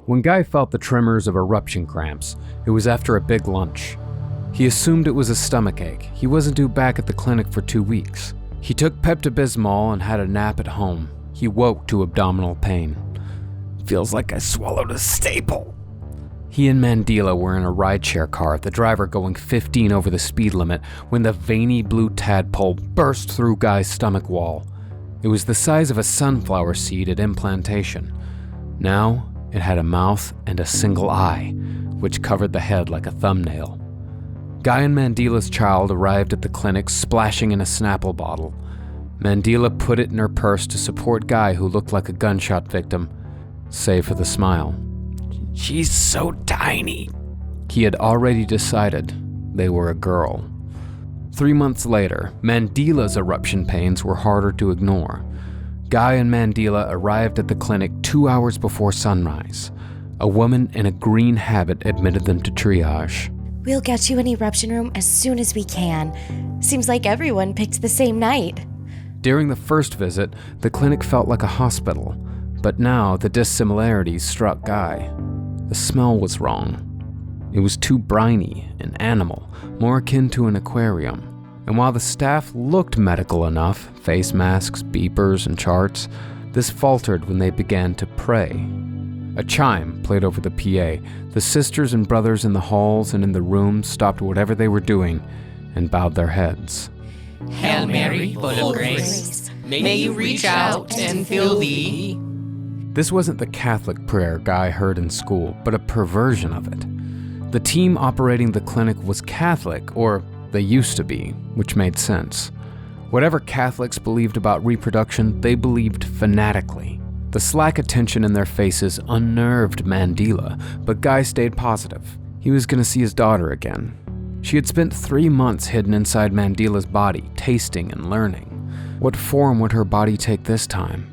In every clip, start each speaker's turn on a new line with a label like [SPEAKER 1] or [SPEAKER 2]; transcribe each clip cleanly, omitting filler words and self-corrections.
[SPEAKER 1] When Guy felt the tremors of eruption cramps, it was after a big lunch. He assumed it was a stomachache. He wasn't due back at the clinic for 2 weeks. He took Pepto-Bismol and had a nap at home. He woke to abdominal pain. "Feels like I swallowed a staple." He and Mandila were in a rideshare car, the driver going 15 over the speed limit, when the veiny blue tadpole burst through Guy's stomach wall. It was the size of a sunflower seed at implantation. Now, it had a mouth and a single eye, which covered the head like a thumbnail. Guy and Mandila's child arrived at the clinic splashing in a Snapple bottle. Mandila put it in her purse to support Guy, who looked like a gunshot victim, save for the smile. "She's so tiny." He had already decided they were a girl. 3 months later, Mandila's eruption pains were harder to ignore. Guy and Mandila arrived at the clinic 2 hours before sunrise. A woman in a green habit admitted them to triage.
[SPEAKER 2] "We'll get you an eruption room as soon as we can. Seems like everyone picked the same night."
[SPEAKER 1] During the first visit, the clinic felt like a hospital, but now the dissimilarities struck Guy. The smell was wrong. It was too briny, an animal, more akin to an aquarium. And while the staff looked medical enough, face masks, beepers, and charts, this faltered when they began to pray. A chime played over the PA. The sisters and brothers in the halls and in the rooms stopped whatever they were doing and bowed their heads.
[SPEAKER 3] Hail Mary, full of grace, may you reach out and fill thee.
[SPEAKER 1] This wasn't the Catholic prayer Guy heard in school, but a perversion of it. The team operating the clinic was Catholic, or they used to be, which made sense. Whatever Catholics believed about reproduction, they believed fanatically. The slack attention in their faces unnerved Mandila, but Guy stayed positive. He was going to see his daughter again. She had spent 3 months hidden inside Mandila's body, tasting and learning. What form would her body take this time?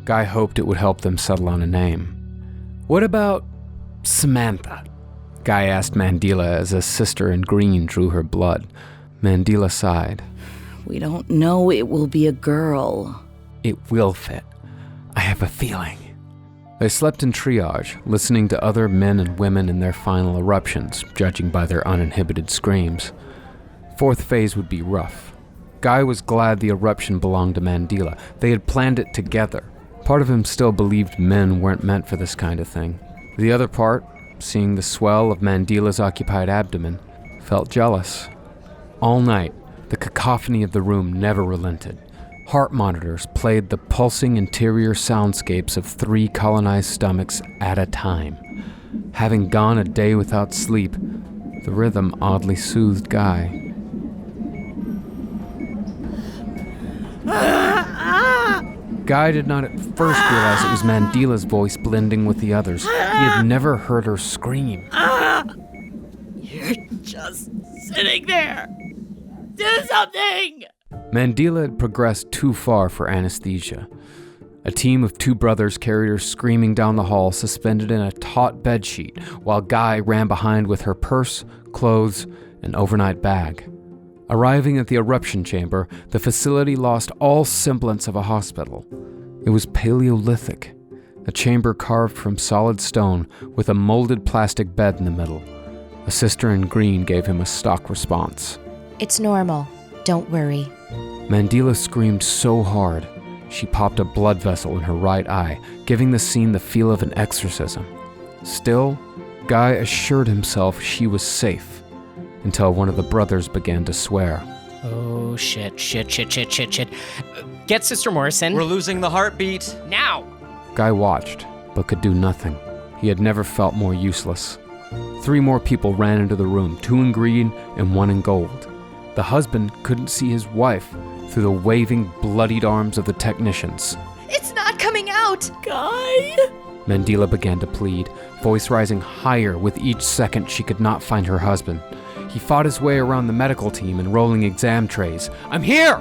[SPEAKER 1] Guy hoped it would help them settle on a name. "What about Samantha?" Guy asked Mandila as a sister in green drew her blood. Mandila sighed.
[SPEAKER 4] "We don't know. It will be a girl."
[SPEAKER 1] "It will fit. I have a feeling." They slept in triage, listening to other men and women in their final eruptions, judging by their uninhibited screams. 4th phase would be rough. Guy was glad the eruption belonged to Mandila. They had planned it together. Part of him still believed men weren't meant for this kind of thing. The other part, seeing the swell of Mandila's occupied abdomen, felt jealous. All night, the cacophony of the room never relented. Heart monitors played the pulsing interior soundscapes of 3 colonized stomachs at a time. Having gone a day without sleep, the rhythm oddly soothed Guy. Guy did not at first realize it was Mandila's voice blending with the others. He had never heard her scream.
[SPEAKER 3] You're just sitting there. Do something!
[SPEAKER 1] Mandila had progressed too far for anesthesia. A team of 2 brothers carried her screaming down the hall, suspended in a taut bedsheet, while Guy ran behind with her purse, clothes, and overnight bag. Arriving at the eruption chamber, the facility lost all semblance of a hospital. It was Paleolithic, a chamber carved from solid stone with a molded plastic bed in the middle. A sister in green gave him a stock response.
[SPEAKER 2] "It's normal. Don't worry."
[SPEAKER 1] Mandila screamed so hard, she popped a blood vessel in her right eye, giving the scene the feel of an exorcism. Still, Guy assured himself she was safe, until one of the brothers began to swear.
[SPEAKER 3] Oh, shit. Get Sister Morrison.
[SPEAKER 5] We're losing the heartbeat.
[SPEAKER 3] Now!
[SPEAKER 1] Guy watched, but could do nothing. He had never felt more useless. 3 more people ran into the room, 2 in green and 1 in gold. The husband couldn't see his wife through the waving, bloodied arms of the technicians.
[SPEAKER 2] "It's not coming out!"
[SPEAKER 3] Guy!
[SPEAKER 1] Mandila began to plead, voice rising higher with each second she could not find her husband. He fought his way around the medical team and rolling exam trays. "I'm here!"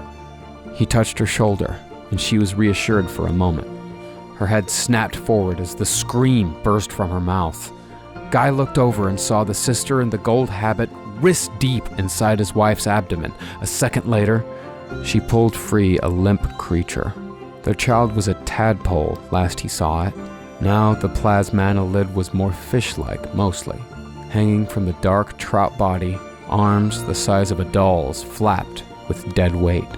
[SPEAKER 1] He touched her shoulder, and she was reassured for a moment. Her head snapped forward as the scream burst from her mouth. Guy looked over and saw the sister in the gold habit wrist deep inside his wife's abdomen. A second later, she pulled free a limp creature. Their child was a tadpole, last he saw it. Now the plasmana lid was more fish-like, mostly. Hanging from the dark trout body, arms the size of a doll's flapped with dead weight.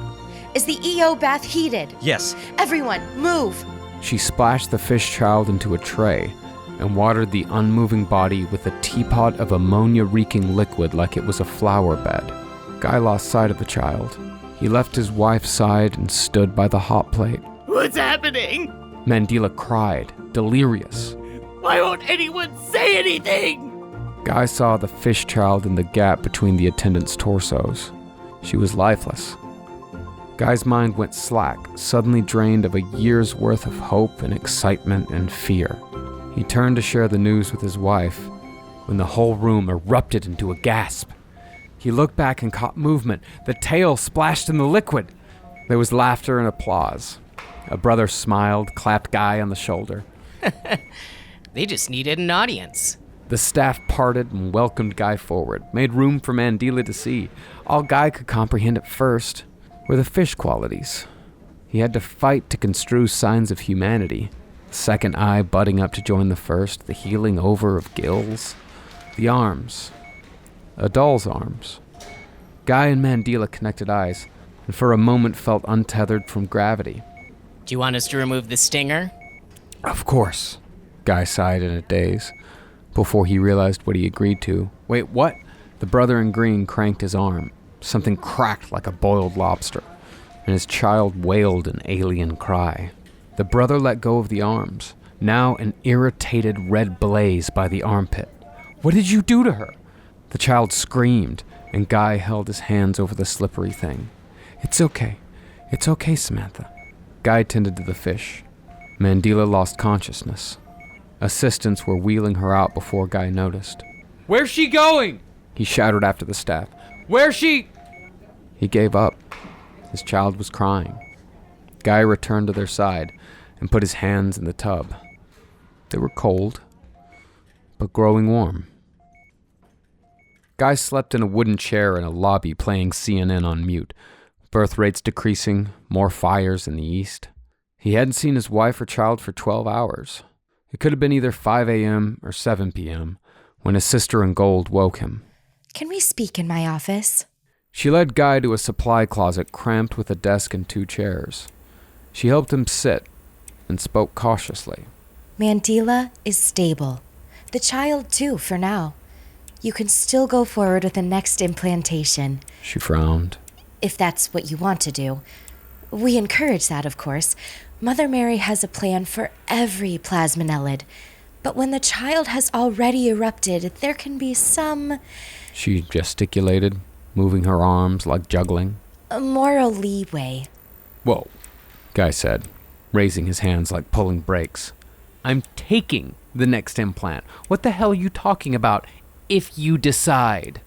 [SPEAKER 2] Is the EO bath heated?
[SPEAKER 5] Yes.
[SPEAKER 2] Everyone, move!
[SPEAKER 1] She splashed the fish child into a tray and watered the unmoving body with a teapot of ammonia-reeking liquid like it was a flower bed. Guy lost sight of the child. He left his wife's side and stood by the hot plate.
[SPEAKER 3] What's happening?
[SPEAKER 1] Mandila cried, delirious.
[SPEAKER 3] Why won't anyone say anything?
[SPEAKER 1] Guy saw the fish child in the gap between the attendants' torsos. She was lifeless. Guy's mind went slack, suddenly drained of a year's worth of hope and excitement and fear. He turned to share the news with his wife when the whole room erupted into a gasp. He looked back and caught movement. The tail splashed in the liquid. There was laughter and applause. A brother smiled, clapped Guy on the shoulder.
[SPEAKER 3] They just needed an audience.
[SPEAKER 1] The staff parted and welcomed Guy forward, made room for Mandila to see. All Guy could comprehend at first were the fish qualities. He had to fight to construe signs of humanity. The second eye butting up to join the first, the healing over of gills. The arms. A doll's arms. Guy and Mandila connected eyes, and for a moment felt untethered from gravity.
[SPEAKER 3] Do you want us to remove the stinger?
[SPEAKER 1] Of course, Guy sighed in a daze, before he realized what he agreed to. Wait, what? The brother in green cranked his arm. Something cracked like a boiled lobster, and his child wailed an alien cry. The brother let go of the arms, now an irritated red blaze by the armpit. What did you do to her? The child screamed, and Guy held his hands over the slippery thing. It's okay, Samantha. Guy tended to the fish. Mandila lost consciousness. Assistants were wheeling her out before Guy noticed. Where's she going? He shouted after the staff. Where's she? He gave up. His child was crying. Guy returned to their side and put his hands in the tub. They were cold, but growing warm. Guy slept in a wooden chair in a lobby playing CNN on mute. Birth rates decreasing, more fires in the east. He hadn't seen his wife or child for 12 hours. It could have been either 5 a.m. or 7 p.m. when his sister in gold woke him.
[SPEAKER 2] Can we speak in my office?
[SPEAKER 1] She led Guy to a supply closet cramped with a desk and 2 chairs. She helped him sit and spoke cautiously.
[SPEAKER 2] Mandila is stable. The child, too, for now. You can still go forward with the next implantation.
[SPEAKER 1] She frowned.
[SPEAKER 2] If that's what you want to do. We encourage that, of course. Mother Mary has a plan for every plasmonellid. But when the child has already erupted, there can be some...
[SPEAKER 1] She gesticulated, moving her arms like juggling.
[SPEAKER 2] A moral leeway.
[SPEAKER 1] Whoa, Guy said, raising his hands like pulling brakes. I'm taking the next implant. What the hell are you talking about? If you decide.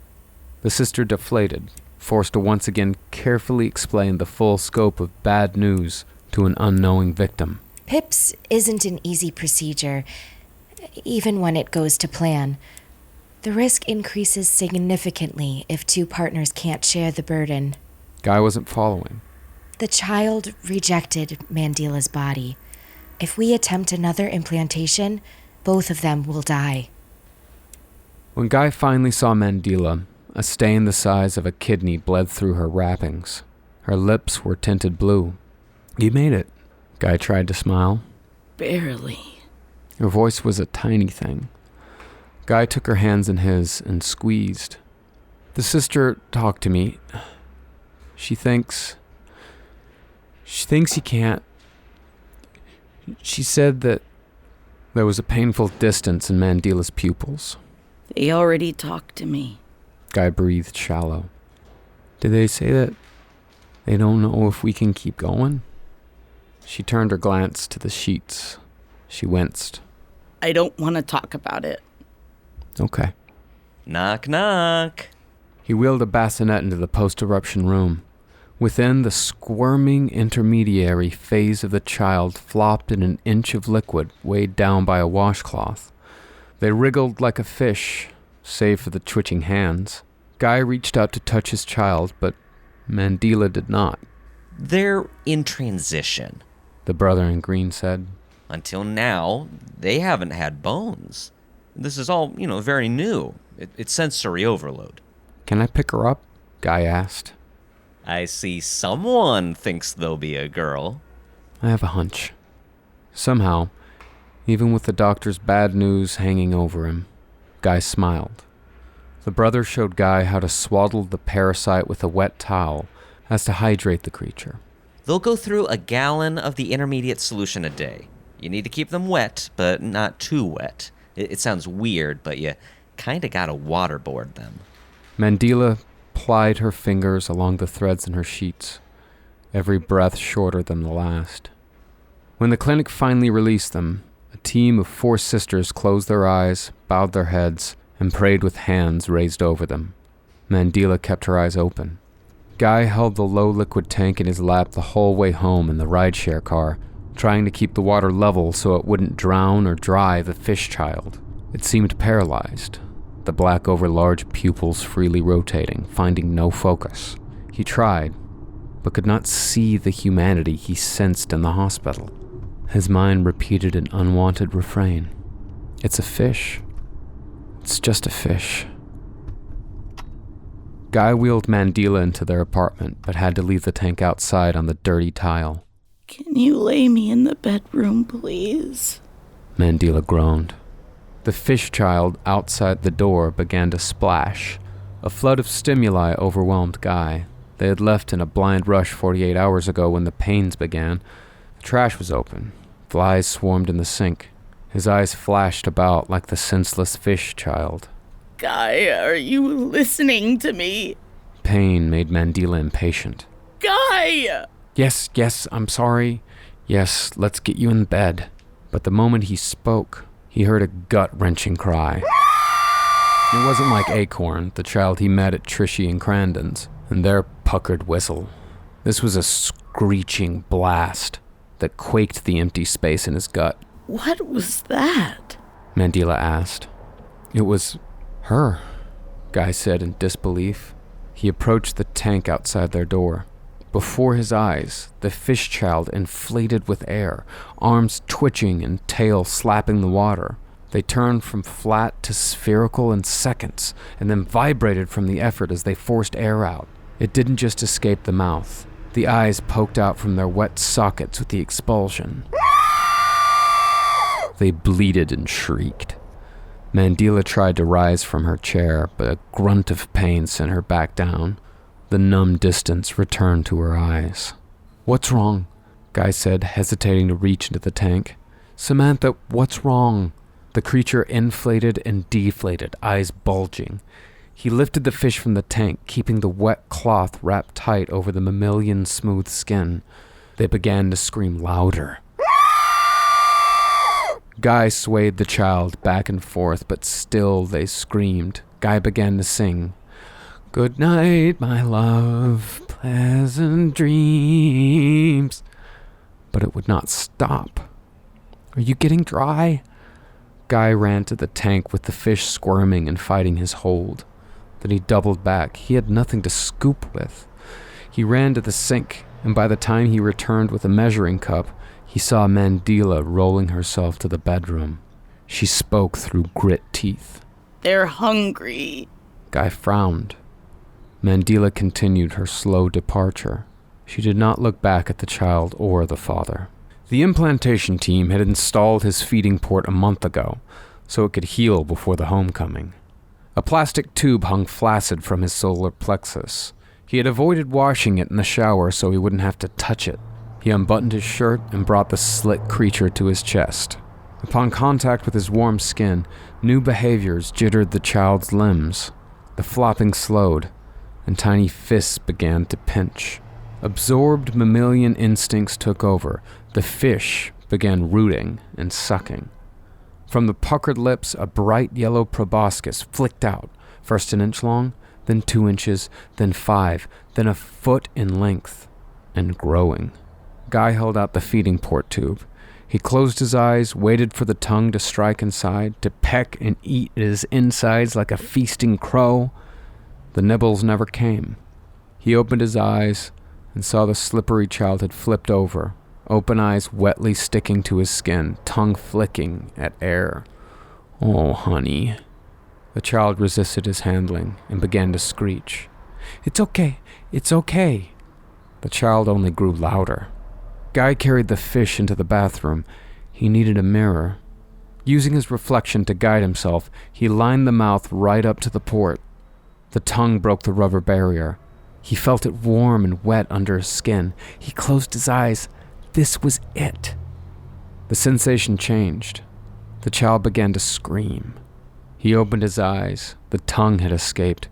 [SPEAKER 1] The sister deflated, forced to once again carefully explain the full scope of bad news to an unknowing victim.
[SPEAKER 2] PIPS isn't an easy procedure, even when it goes to plan. The risk increases significantly if 2 partners can't share the burden.
[SPEAKER 1] Guy wasn't following.
[SPEAKER 2] The child rejected Mandila's body. If we attempt another implantation, both of them will die.
[SPEAKER 1] When Guy finally saw Mandila, a stain the size of a kidney bled through her wrappings. Her lips were tinted blue. You made it. Guy tried to smile.
[SPEAKER 4] Barely.
[SPEAKER 1] Her voice was a tiny thing. Guy took her hands in his and squeezed. The sister talked to me. She thinks he can't. She said that there was a painful distance in Mandila's pupils.
[SPEAKER 4] They already talked to me.
[SPEAKER 1] Guy breathed shallow. Did they say that they don't know if we can keep going? She turned her glance to the sheets. She winced.
[SPEAKER 4] I don't want to talk about it.
[SPEAKER 1] Okay.
[SPEAKER 5] Knock, knock.
[SPEAKER 1] He wheeled a bassinet into the post-eruption room. Within, the squirming intermediary phase of the child flopped in an inch of liquid weighed down by a washcloth. They wriggled like a fish, save for the twitching hands. Guy reached out to touch his child, but Mandila did not.
[SPEAKER 5] They're in transition.
[SPEAKER 1] The brother in green said.
[SPEAKER 5] Until now, they haven't had bones. This is all, very new. It's sensory overload.
[SPEAKER 1] Can I pick her up? Guy asked.
[SPEAKER 5] I see someone thinks they'll be a girl.
[SPEAKER 1] I have a hunch. Somehow, even with the doctor's bad news hanging over him, Guy smiled. The brother showed Guy how to swaddle the parasite with a wet towel as to hydrate the creature.
[SPEAKER 5] They'll go through a gallon of the intermediate solution a day. You need to keep them wet, but not too wet. It sounds weird, but you kinda gotta waterboard them.
[SPEAKER 1] Mandela plied her fingers along the threads in her sheets, every breath shorter than the last. When the clinic finally released them, a team of 4 sisters closed their eyes, bowed their heads, and prayed with hands raised over them. Mandela kept her eyes open. Guy held the low liquid tank in his lap the whole way home in the rideshare car, trying to keep the water level so it wouldn't drown or dry the fish child. It seemed paralyzed, the black over large pupils freely rotating, finding no focus. He tried, but could not see the humanity he sensed in the hospital. His mind repeated an unwanted refrain. It's a fish. It's just a fish. Guy wheeled Mandela into their apartment, but had to leave the tank outside on the dirty tile.
[SPEAKER 4] Can you lay me in the bedroom, please?
[SPEAKER 1] Mandela groaned. The fish child outside the door began to splash. A flood of stimuli overwhelmed Guy. They had left in a blind rush 48 hours ago when the pains began. The trash was open. Flies swarmed in the sink. His eyes flashed about like the senseless fish child.
[SPEAKER 4] Guy, are you listening to me?
[SPEAKER 1] Pain made Mandela impatient.
[SPEAKER 4] Guy!
[SPEAKER 1] Yes, I'm sorry. Yes, let's get you in bed. But the moment he spoke, he heard a gut-wrenching cry. It wasn't like Acorn, the child he met at Trishy and Crandon's, and their puckered whistle. This was a screeching blast that quaked the empty space in his gut.
[SPEAKER 4] What was that?
[SPEAKER 1] Mandela asked. It was her, Guy said in disbelief. He approached the tank outside their door. Before his eyes, the fish child inflated with air, arms twitching and tail slapping the water. They turned from flat to spherical in seconds, and then vibrated from the effort as they forced air out. It didn't just escape the mouth. The eyes poked out from their wet sockets with the expulsion. They bleated and shrieked. Mandela tried to rise from her chair, but a grunt of pain sent her back down. The numb distance returned to her eyes. What's wrong? Guy said, hesitating to reach into the tank. Samantha, what's wrong? The creature inflated and deflated, eyes bulging. He lifted the fish from the tank, keeping the wet cloth wrapped tight over the mammalian smooth skin. They began to scream louder. Guy swayed the child back and forth, but still they screamed. Guy began to sing. Good night, my love, pleasant dreams. But it would not stop. Are you getting dry? Guy ran to the tank with the fish squirming and fighting his hold. Then he doubled back. He had nothing to scoop with. He ran to the sink, and by the time he returned with a measuring cup, he saw Mandela rolling herself to the bedroom. She spoke through grit teeth.
[SPEAKER 4] They're hungry.
[SPEAKER 1] Guy frowned. Mandela continued her slow departure. She did not look back at the child or the father. The implantation team had installed his feeding port a month ago, so it could heal before the homecoming. A plastic tube hung flaccid from his solar plexus. He had avoided washing it in the shower so he wouldn't have to touch it. He unbuttoned his shirt and brought the slick creature to his chest. Upon contact with his warm skin, new behaviors jittered the child's limbs. The flopping slowed, and tiny fists began to pinch. Absorbed mammalian instincts took over. The fish began rooting and sucking. From the puckered lips, a bright yellow proboscis flicked out, first an inch long, then 2 inches, then 5, then a foot in length, and growing. Guy held out the feeding port tube. He closed his eyes, waited for the tongue to strike inside, to peck and eat at his insides like a feasting crow. The nibbles never came. He opened his eyes and saw the slippery child had flipped over, open eyes wetly sticking to his skin, tongue flicking at air. "Oh, honey." The child resisted his handling and began to screech. "It's okay, it's okay." The child only grew louder. Guy carried the fish into the bathroom. He needed a mirror. Using his reflection to guide himself, he lined the mouth right up to the port. The tongue broke the rubber barrier. He felt it warm and wet under his skin. He closed his eyes. This was it. The sensation changed. The child began to scream. He opened his eyes. The tongue had escaped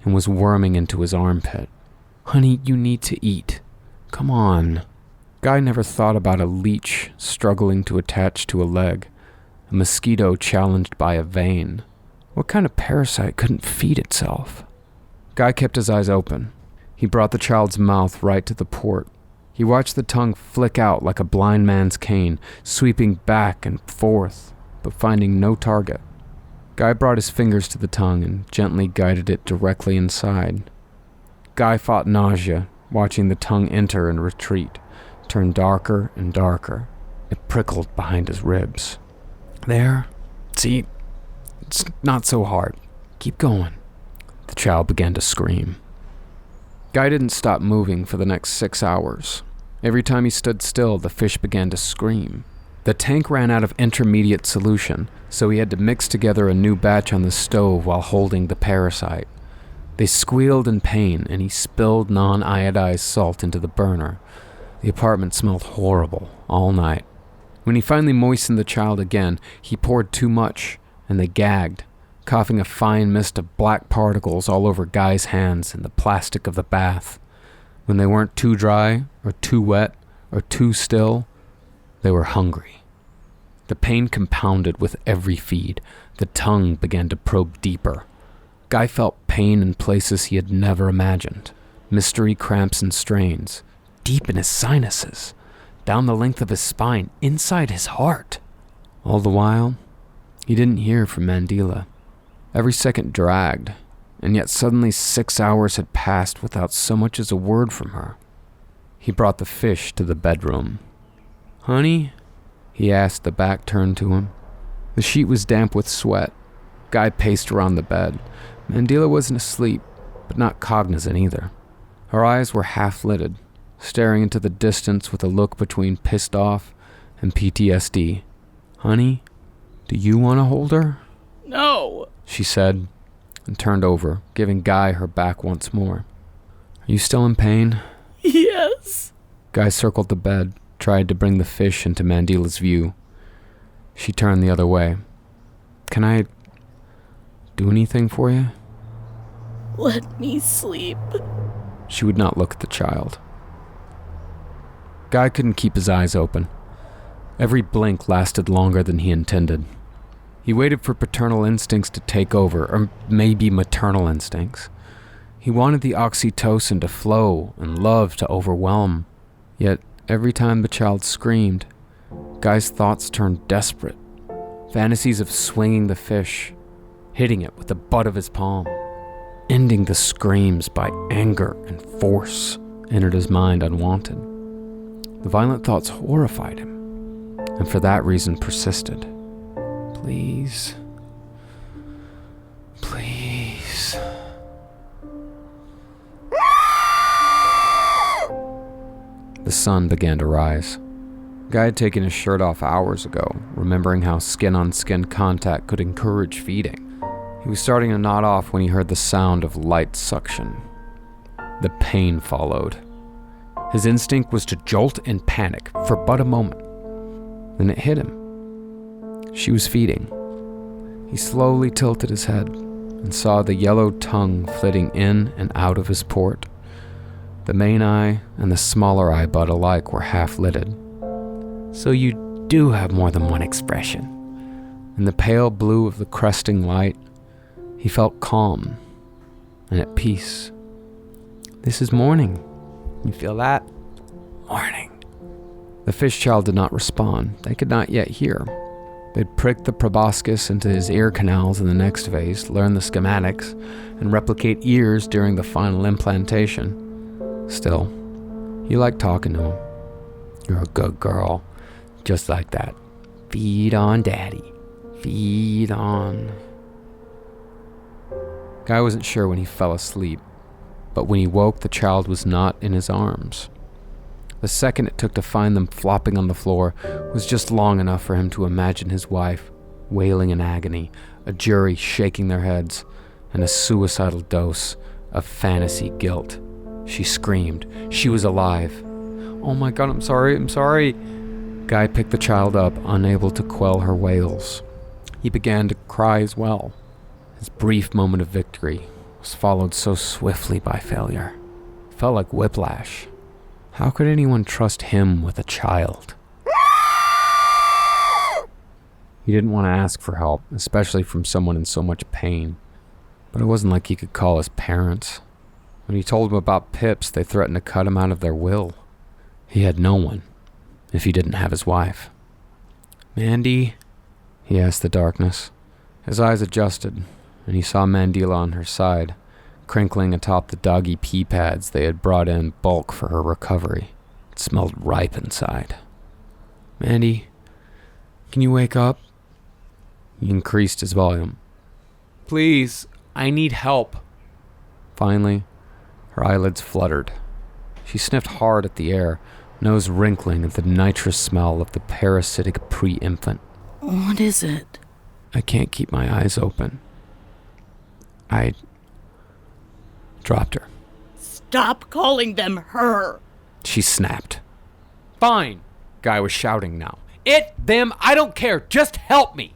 [SPEAKER 1] and was worming into his armpit. "Honey, you need to eat. Come on." Guy never thought about a leech struggling to attach to a leg, a mosquito challenged by a vein. What kind of parasite couldn't feed itself? Guy kept his eyes open. He brought the child's mouth right to the port. He watched the tongue flick out like a blind man's cane, sweeping back and forth, but finding no target. Guy brought his fingers to the tongue and gently guided it directly inside. Guy fought nausea, watching the tongue enter and retreat, turn darker and darker. It prickled behind his ribs. "There. See? It's not so hard. Keep going." The child began to scream. Guy didn't stop moving for the next 6 hours. Every time he stood still, the fish began to scream. The tank ran out of intermediate solution, so he had to mix together a new batch on the stove while holding the parasite. They squealed in pain, and he spilled non-iodized salt into the burner. The apartment smelled horrible all night. When he finally moistened the child again, he poured too much, and they gagged, coughing a fine mist of black particles all over Guy's hands and the plastic of the bath. When they weren't too dry, or too wet, or too still, they were hungry. The pain compounded with every feed. The tongue began to probe deeper. Guy felt pain in places he had never imagined. Mystery cramps and strains, deep in his sinuses, down the length of his spine, inside his heart. All the while, he didn't hear from Mandela. Every second dragged, and yet suddenly 6 hours had passed without so much as a word from her. He brought the fish to the bedroom. "Honey?" he asked, the back turned to him. The sheet was damp with sweat. Guy paced around the bed. Mandela wasn't asleep, but not cognizant either. Her eyes were half-lidded, staring into the distance with a look between pissed off and PTSD. "Honey, do you want to hold her?"
[SPEAKER 4] No.
[SPEAKER 1] she said, and turned over, giving Guy her back once more. "Are you still in pain?"
[SPEAKER 4] Yes.
[SPEAKER 1] Guy circled the bed, tried to bring the fish into Mandela's view. She turned the other way. "Can I do anything for you?"
[SPEAKER 4] Let me sleep.
[SPEAKER 1] She would not look at the child. Guy couldn't keep his eyes open. Every blink lasted longer than he intended. He waited for paternal instincts to take over, or maybe maternal instincts. He wanted the oxytocin to flow and love to overwhelm. Yet, every time the child screamed, Guy's thoughts turned desperate. Fantasies of swinging the fish, hitting it with the butt of his palm, ending the screams by anger and force entered his mind unwanted. The violent thoughts horrified him, and for that reason persisted. Please. Please. The sun began to rise. Guy had taken his shirt off hours ago, remembering how skin-on-skin contact could encourage feeding. He was starting to nod off when he heard the sound of light suction. The pain followed. His instinct was to jolt in panic for but a moment. Then it hit him. She was feeding. He slowly tilted his head and saw the yellow tongue flitting in and out of his port. The main eye and the smaller eye bud alike were half-lidded. "So you do have more than one expression." In the pale blue of the cresting light, he felt calm and at peace. "This is morning. You feel that? Morning." The fish child did not respond. They could not yet hear. They'd prick the proboscis into his ear canals in the next phase, learn the schematics, and replicate ears during the final implantation. Still, he liked talking to him. You're a good girl. Just like that. Feed on Daddy. Feed on... Guy wasn't sure when he fell asleep, but when he woke, the child was not in his arms. The second it took to find them flopping on the floor was just long enough for him to imagine his wife wailing in agony, a jury shaking their heads, and a suicidal dose of fantasy guilt. She screamed. She was alive. Oh my God, I'm sorry. Guy picked the child up, unable to quell her wails. He began to cry as well. His brief moment of victory was followed so swiftly by failure. It felt like whiplash. How could anyone trust him with a child? He didn't want to ask for help, especially from someone in so much pain. But it wasn't like he could call his parents. When he told them about Pips, they threatened to cut him out of their will. He had no one, if he didn't have his wife. Mandy? He asked the darkness. His eyes adjusted, and he saw Mandila on her side, crinkling atop the doggy pee pads they had brought in bulk for her recovery. It smelled ripe inside. Mandy, can you wake up? He increased his volume. Please, I need help. Finally, her eyelids fluttered. She sniffed hard at the air, nose wrinkling at the nitrous smell of the parasitic pre-infant.
[SPEAKER 4] What is it?
[SPEAKER 1] I can't keep my eyes open. I dropped her.
[SPEAKER 4] Stop calling them her.
[SPEAKER 1] She snapped. Fine, Guy was shouting now. It, them, I don't care. Just help me.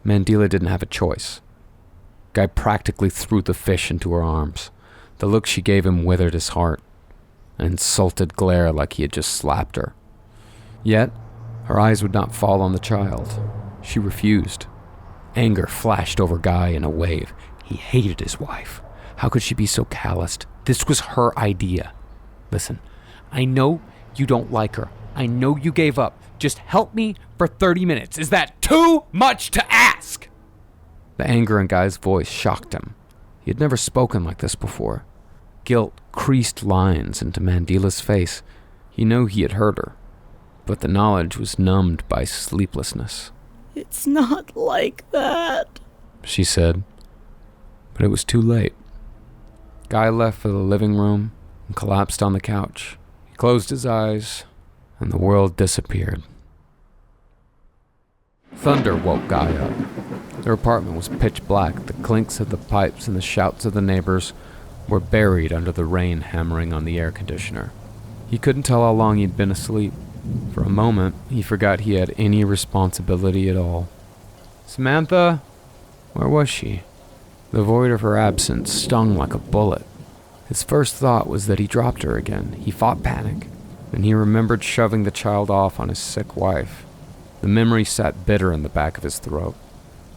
[SPEAKER 1] Mandila didn't have a choice. Guy practically threw the fish into her arms. The look she gave him withered his heart. An insulted glare like he had just slapped her. Yet, her eyes would not fall on the child. She refused. Anger flashed over Guy in a wave. He hated his wife. How could she be so calloused? This was her idea. Listen, I know you don't like her. I know you gave up. Just help me for 30 minutes. Is that too much to ask? The anger in Guy's voice shocked him. He had never spoken like this before. Guilt creased lines into Mandila's face. He knew he had hurt her, but the knowledge was numbed by sleeplessness.
[SPEAKER 4] It's not like that,
[SPEAKER 1] she said. But it was too late. Guy left for the living room and collapsed on the couch. He closed his eyes, and the world disappeared. Thunder woke Guy up. Their apartment was pitch black. The clinks of the pipes and the shouts of the neighbors were buried under the rain hammering on the air conditioner. He couldn't tell how long he'd been asleep. For a moment, he forgot he had any responsibility at all. Samantha? Where was she? The void of her absence stung like a bullet. His first thought was that he dropped her again. He fought panic. Then he remembered shoving the child off on his sick wife. The memory sat bitter in the back of his throat.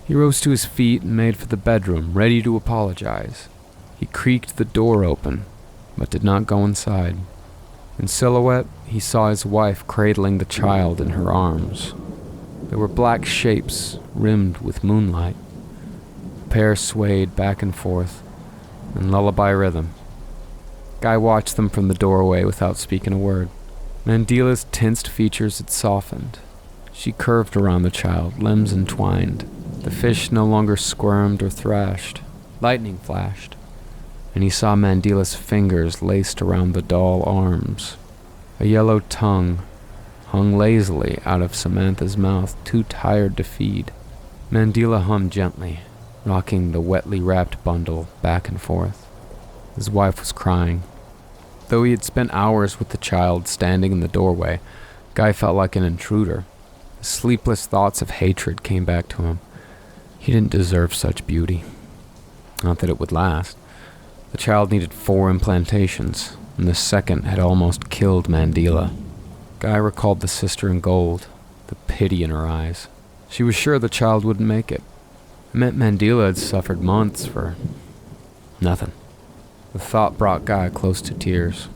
[SPEAKER 1] He rose to his feet and made for the bedroom, ready to apologize. He creaked the door open, but did not go inside. In silhouette, he saw his wife cradling the child in her arms. There were black shapes rimmed with moonlight. The pair swayed back and forth in lullaby rhythm. Guy watched them from the doorway without speaking a word. Mandila's tensed features had softened. She curved around the child, limbs entwined. The fish no longer squirmed or thrashed. Lightning flashed, and he saw Mandila's fingers laced around the doll arms. A yellow tongue hung lazily out of Samantha's mouth, too tired to feed. Mandila hummed gently, rocking the wetly wrapped bundle back and forth. His wife was crying. Though he had spent hours with the child standing in the doorway, Guy felt like an intruder. The sleepless thoughts of hatred came back to him. He didn't deserve such beauty. Not that it would last. The child needed 4 implantations, and the second had almost killed Mandila. Guy recalled the sister in gold, the pity in her eyes. She was sure the child wouldn't make it. It meant Mandila had suffered months for nothing. The thought brought Guy close to tears.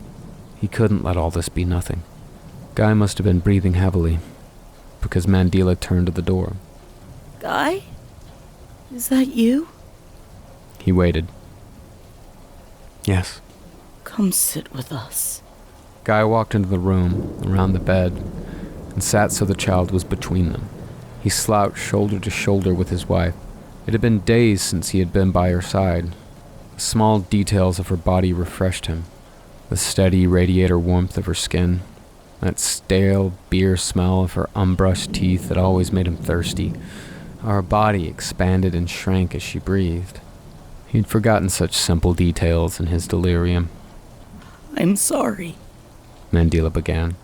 [SPEAKER 1] He couldn't let all this be nothing. Guy must have been breathing heavily, because Mandila turned to the door.
[SPEAKER 4] Guy? Is that you?
[SPEAKER 1] He waited. Yes.
[SPEAKER 4] Come sit with us.
[SPEAKER 1] Guy walked into the room, around the bed, and sat so the child was between them. He slouched shoulder to shoulder with his wife. It had been days since he had been by her side. The small details of her body refreshed him. The steady radiator warmth of her skin, that stale beer smell of her unbrushed teeth that always made him thirsty. Her body expanded and shrank as she breathed. He'd forgotten such simple details in his delirium.
[SPEAKER 4] I'm sorry.
[SPEAKER 1] Mandela began.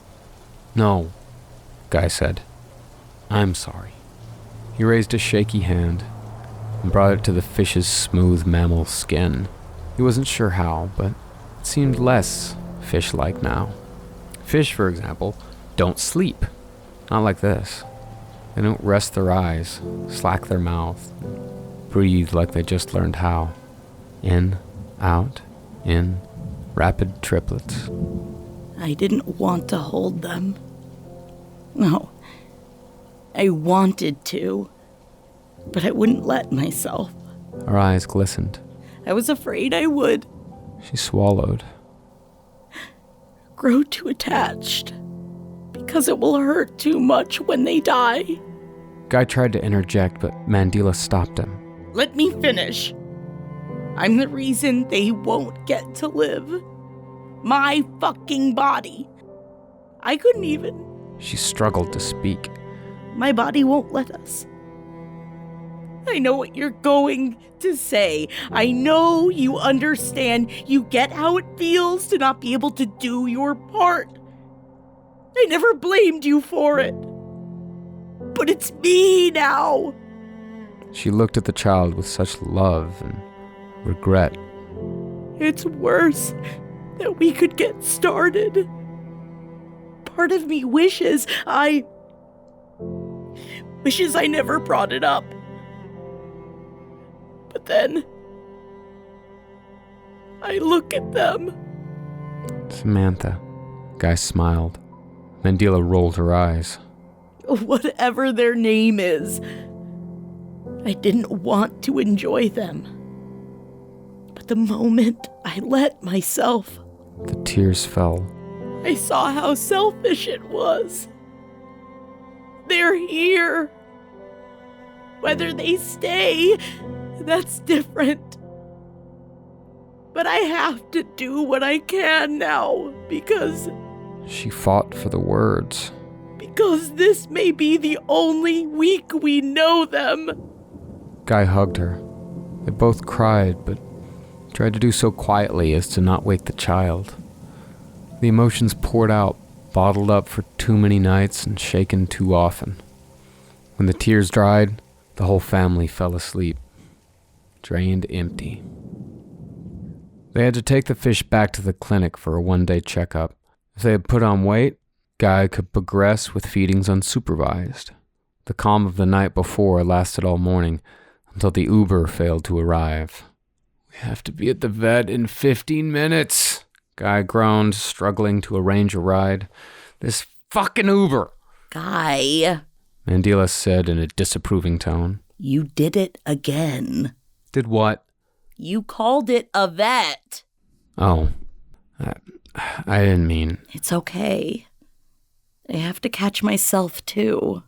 [SPEAKER 1] No, Guy said. I'm sorry. He raised a shaky hand and brought it to the fish's smooth mammal skin. He wasn't sure how, but it seemed less fish-like now. Fish, for example, don't sleep. Not like this. They don't rest their eyes, slack their mouth, breathe like they just learned how. In, out, in, rapid triplets.
[SPEAKER 4] I didn't want to hold them. No. I wanted to, but I wouldn't let myself.
[SPEAKER 1] Her eyes glistened.
[SPEAKER 4] I was afraid I would
[SPEAKER 1] She swallowed.
[SPEAKER 4] grow too attached, because it will hurt too much when they die.
[SPEAKER 1] Guy tried to interject, but Mandela stopped him.
[SPEAKER 4] Let me finish. I'm the reason they won't get to live. My fucking body. I couldn't even.
[SPEAKER 1] She struggled to speak.
[SPEAKER 4] My body won't let us. I know what you're going to say. I know you understand. You get how it feels to not be able to do your part. I never blamed you for it. But it's me now.
[SPEAKER 1] She looked at the child with such love and regret.
[SPEAKER 4] It's worse that we could get started. Part of me wishes I never brought it up. But then I look at them.
[SPEAKER 1] Samantha. Guy smiled. Mandela rolled her eyes.
[SPEAKER 4] Whatever their name is, I didn't want to enjoy them. But the moment I let myself,
[SPEAKER 1] The tears fell.
[SPEAKER 4] I saw how selfish it was. They're here. Whether they stay, that's different. But I have to do what I can now, because
[SPEAKER 1] She fought for the words.
[SPEAKER 4] this may be the only week we know them.
[SPEAKER 1] Guy hugged her. They both cried, but tried to do so quietly as to not wake the child. The emotions poured out, bottled up for too many nights and shaken too often. When the tears dried, the whole family fell asleep, drained empty. They had to take the fish back to the clinic for a one-day checkup. If they had put on weight, Guy could progress with feedings unsupervised. The calm of the night before lasted all morning, until the Uber failed to arrive. We have to be at the vet in 15 minutes, Guy groaned, struggling to arrange a ride. This fucking Uber,
[SPEAKER 4] Guy,
[SPEAKER 1] Mandela said in a disapproving tone.
[SPEAKER 4] you did it again.
[SPEAKER 1] Did what?
[SPEAKER 4] You called it a vet.
[SPEAKER 1] Oh, I didn't mean.
[SPEAKER 4] It's okay. I have to catch myself, too.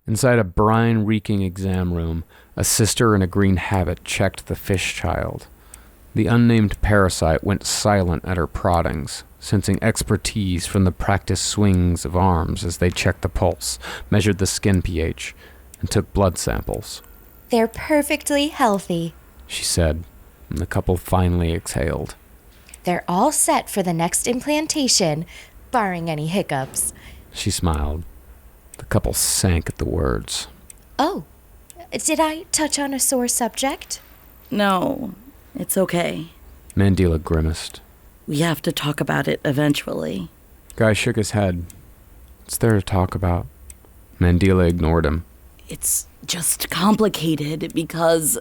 [SPEAKER 1] Inside a brine-reeking exam room, a sister in a green habit checked the fish child. The unnamed parasite went silent at her proddings, sensing expertise from the practiced swings of arms as they checked the pulse, measured the skin pH, and took blood samples.
[SPEAKER 2] They're perfectly healthy.
[SPEAKER 1] She said, and the couple finally exhaled.
[SPEAKER 2] They're all set for the next implantation, barring any hiccups.
[SPEAKER 1] She smiled. The couple sank at the words.
[SPEAKER 2] Oh, did I touch on a sore subject?
[SPEAKER 4] No, it's okay.
[SPEAKER 1] Mandela grimaced.
[SPEAKER 4] We have to talk about it eventually.
[SPEAKER 1] Guy shook his head. What's there to talk about? Mandela ignored him.
[SPEAKER 4] It's just complicated because,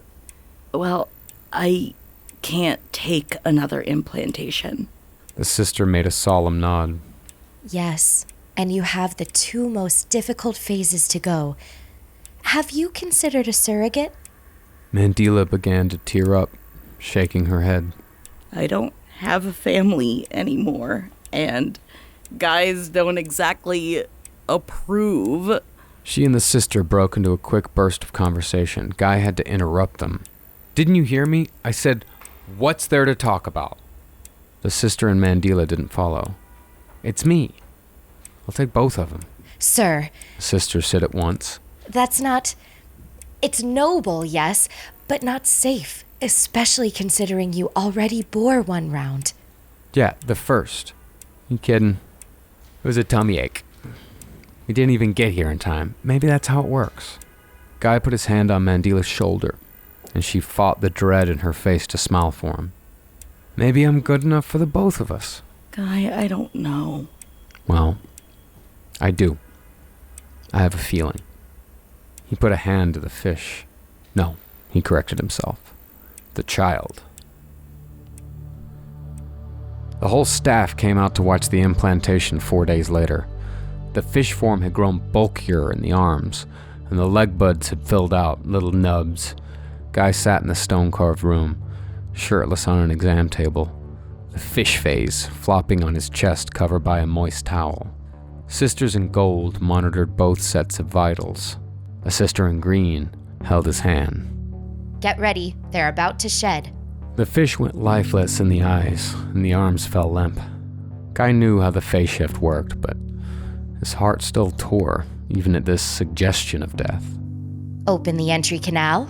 [SPEAKER 4] well, I can't take another implantation.
[SPEAKER 1] The sister made a solemn nod.
[SPEAKER 2] Yes, and you have the two most difficult phases to go. Have you considered a surrogate?
[SPEAKER 1] Mandela began to tear up, shaking her head.
[SPEAKER 4] I don't have a family anymore, and Guys don't exactly approve.
[SPEAKER 1] She and the sister broke into a quick burst of conversation. Guy had to interrupt them. Didn't you hear me? I said, what's there to talk about? The sister and Mandila didn't follow. It's me. I'll take both of them.
[SPEAKER 2] Sir,
[SPEAKER 1] The sister said at once.
[SPEAKER 2] that's not... It's noble, yes, but not safe, especially considering you already bore one round.
[SPEAKER 1] Yeah, the first. You kidding? It was a tummy ache. We didn't even get here in time. Maybe that's how it works. Guy put his hand on Mandila's shoulder, and she fought the dread in her face to smile for him. Maybe I'm good enough for the both of us.
[SPEAKER 4] Guy, I don't know.
[SPEAKER 1] Well, I do. I have a feeling. He put a hand to the fish. No, he corrected himself. The child. The whole staff came out to watch the implantation 4 days later. The fish form had grown bulkier in the arms, and the leg buds had filled out, little nubs. Guy sat in the stone-carved room, shirtless on an exam table, the fish phase flopping on his chest covered by a moist towel. Sisters in gold monitored both sets of vitals. A sister in green held his hand.
[SPEAKER 2] Get ready, they're about to shed.
[SPEAKER 1] The fish went lifeless in the eyes, and the arms fell limp. Guy knew how the phase shift worked, but his heart still tore, even at this suggestion of death.
[SPEAKER 2] Open the entry canal.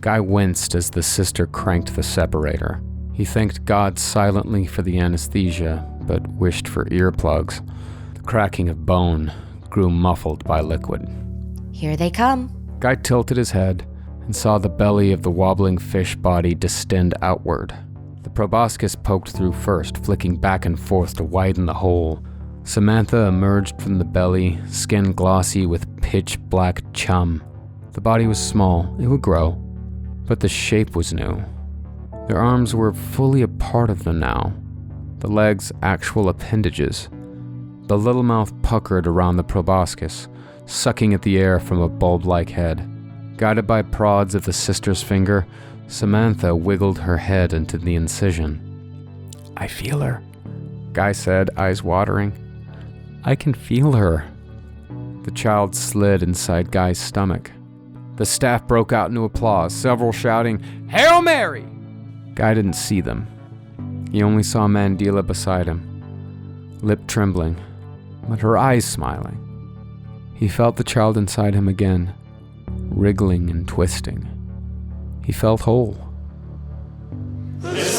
[SPEAKER 1] Guy winced as the sister cranked the separator. He thanked God silently for the anesthesia, but wished for earplugs. The cracking of bone grew muffled by liquid.
[SPEAKER 2] Here they come.
[SPEAKER 1] Guy tilted his head and saw the belly of the wobbling fish body distend outward. The proboscis poked through first, flicking back and forth to widen the hole. Samantha emerged from the belly, skin glossy with pitch-black chum. The body was small, it would grow, but the shape was new. Their arms were fully a part of them now, the legs actual appendages. The little mouth puckered around the proboscis, sucking at the air from a bulb-like head. Guided by prods of the sister's finger, Samantha wiggled her head into the incision. I feel her, Guy said, eyes watering. I can feel her. The child slid inside Guy's stomach. The staff broke out into applause, several shouting, Hail Mary! Guy didn't see them. He only saw Mandila beside him, lip trembling, but her eyes smiling. He felt the child inside him again, wriggling and twisting. He felt whole.
[SPEAKER 6] This